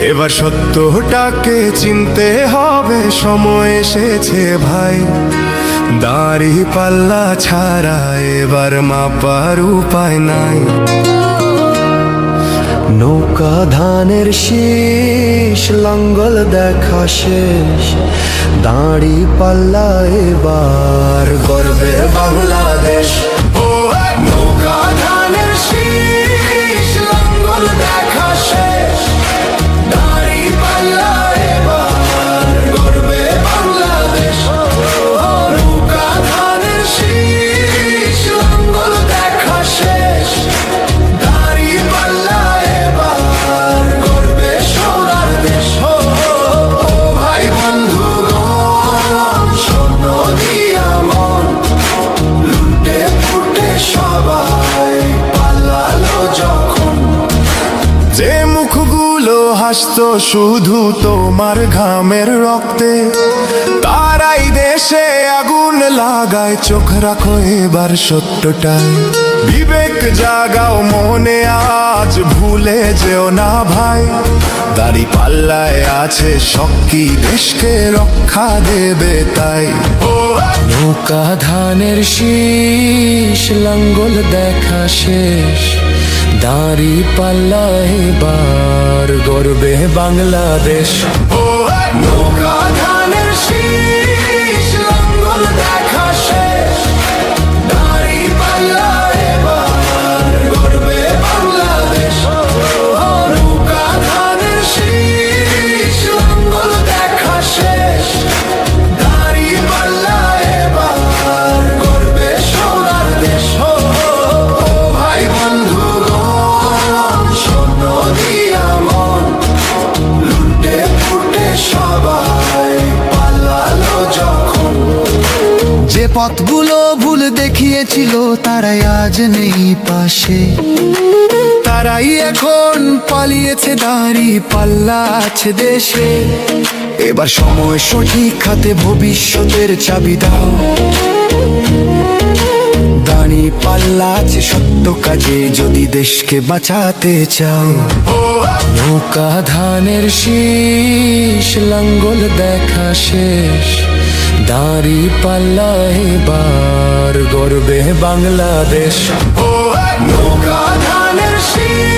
এবার সত্যটাকে চিনতে হবে, সময় এসেছে ভাই। দাড়ি পাল্লা ছাড়া এবার মাপার উপায় নাই। নৌকা ধানের শীষ, লাঙ্গল দেখা শেষ, দাড়ি পাল্লা এবার গর্বে বাংলাদেশ। নৌকা ধানের শীষ, লাঙ্গল দেখা শেষ, দাড়ি পাল্লা এবার গর্বে বাংলাদেশ। নৌকা ধানের শীষ, লাঙ্গল দেখা শেষ, দাড়ি পাল্লা এবার গর্বে সোনার দেশ। ও ভাই বন্ধুগণ, স্বপ্ন দিয়া মন লুটে ফুটে সবাই পালালো যখন। যে মুখগুলো হাসতো শুধু তোমার ঘামের রক্তে, তারাই দেশে আগুন লাগায়। চোখ রাখো এবার সত্যটাই, বিবেক জাগাও মনে আজ, ভুলে যেও না ভাই। দাড়ি পাল্লায় আছে শক্তি, দেশকে রক্ষা দেবে তাই। নৌকা ধানের শীষ, লাঙ্গল দেখা শেষ, দাড়ি পাল্লা এবার গর্বে বাংলাদেশ। নৌকা ধানের শীষ, লাঙ্গল দেখা শেষ, দাড়ি পাল্লা এবার গর্বে বাংলাদেশ। নৌকা ধানের শীষ, লাঙ্গল দেখা শেষ, দাড়ি পাল্লা এবার গর্বে সোনার দেশ। ভাই বন্ধুগণ, স্বপ্ন দিয়া মন লুটে ফুটে সবাই পালালো যখন। যে পথগুলো ভুল দেখিয়েছিল তারাই আজ নেই পাশে, তারাই এখন পালিয়েছে, দাড়ি পাল্লা আছে দেশে। এবার সময় সঠিক হাতে, ভবিষ্যতের চাবি দাও। দাড়ি পাল্লা আছে সত্য কাজে, যদি দেশকে বাঁচাতে চাও। নৌকা ধানের শীষ, লাঙ্গল দেখা শেষ, দাড়ি পাল্লা এবার গর্বে বাংলাদেশ। নৌকা ধানের শীষ।